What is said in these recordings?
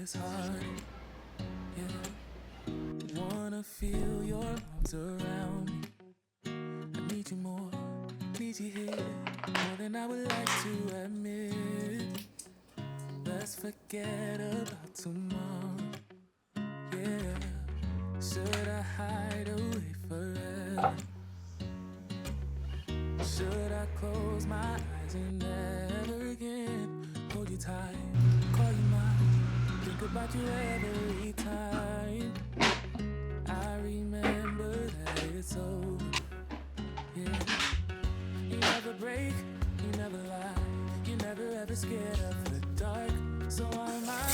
this hard. Yeah, wanna feel your arms around me. I need you more, need you here, more than I would like to admit. Let's forget about tomorrow. Yeah, should I hide away forever? Should I close my eyes and never again hold you tight, call you mine, think about you every time? I remember that it's over. Yeah, you never break, you never lie, you never ever scared of the dark. So why am I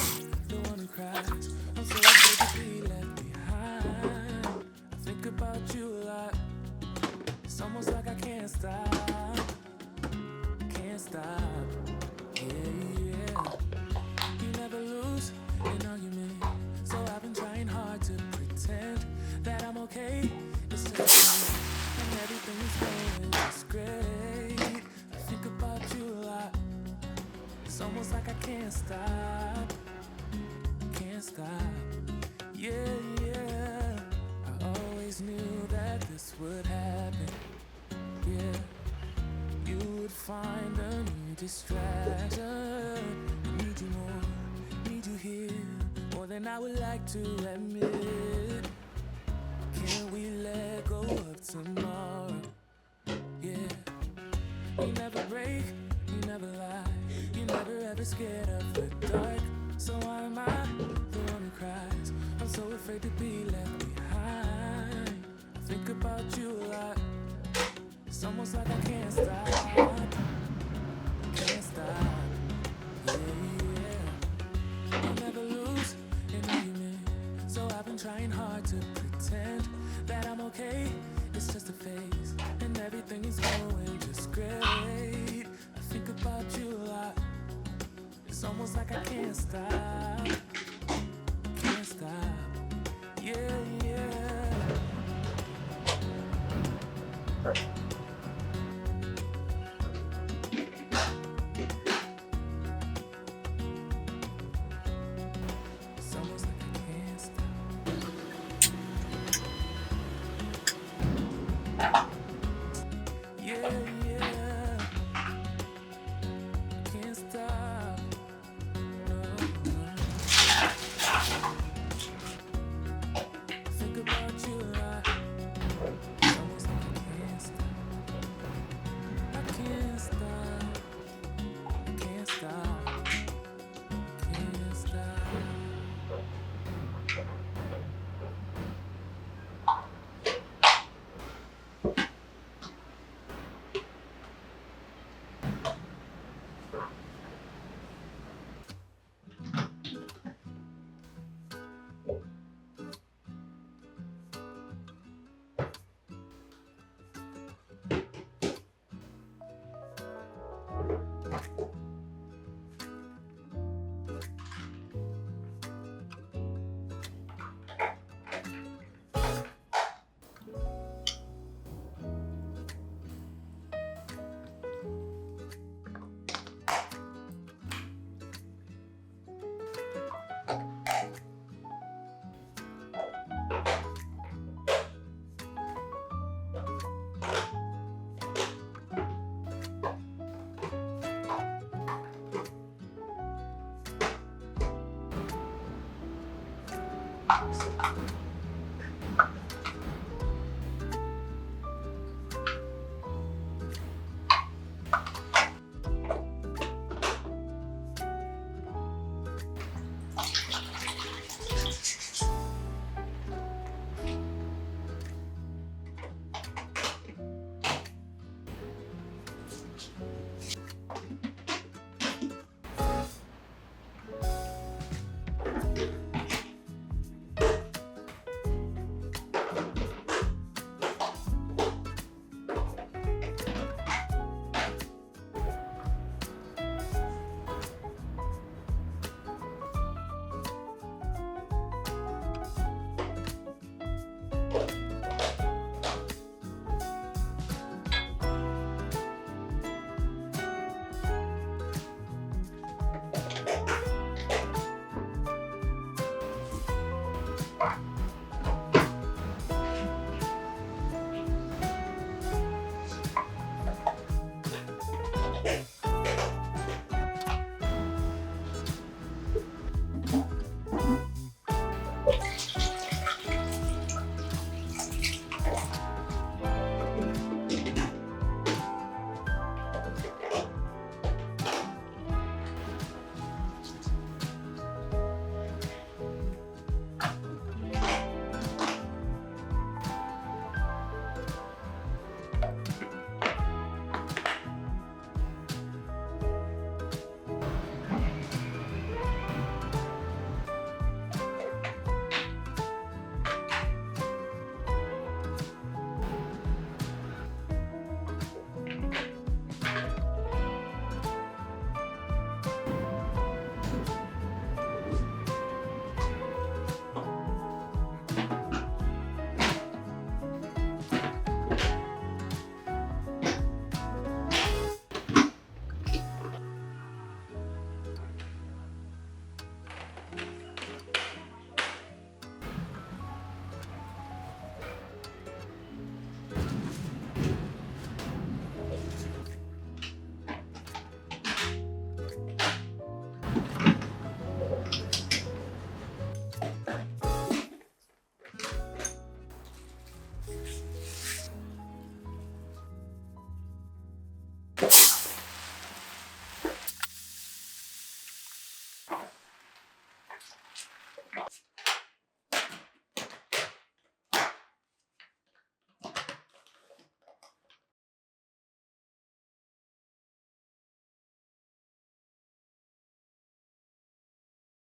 the one who cries? I'm so afraid to be left behind. I think about you a lot. It's almost like I can't stop, can't stop. Yeah, yeah. You never lose an argument, so I've been trying hard to pretend that I'm okay. It's just and everything is going just great. I think about you a lot. It's almost like I can't stop, can't stop. Yeah, yeah. I always knew that this would happen. Yeah, you would find a new distraction. I need you more, need you here, more than I would like to admit. Can we let go of tomorrow? Yeah, you never break, you never lie, you never ever scared of the dark. So why am I the one who cries? I'm so afraid to be left behind. I think about you a lot. It's almost like I can't stop, can't stop. Yeah, yeah. You never lose an argument, so I've been trying hard to pretend that I'm okay. It's just a phase, and everything is going just great. I think about you a lot. It's almost like I can't stop, can't stop. Yeah, yeah. Thank you.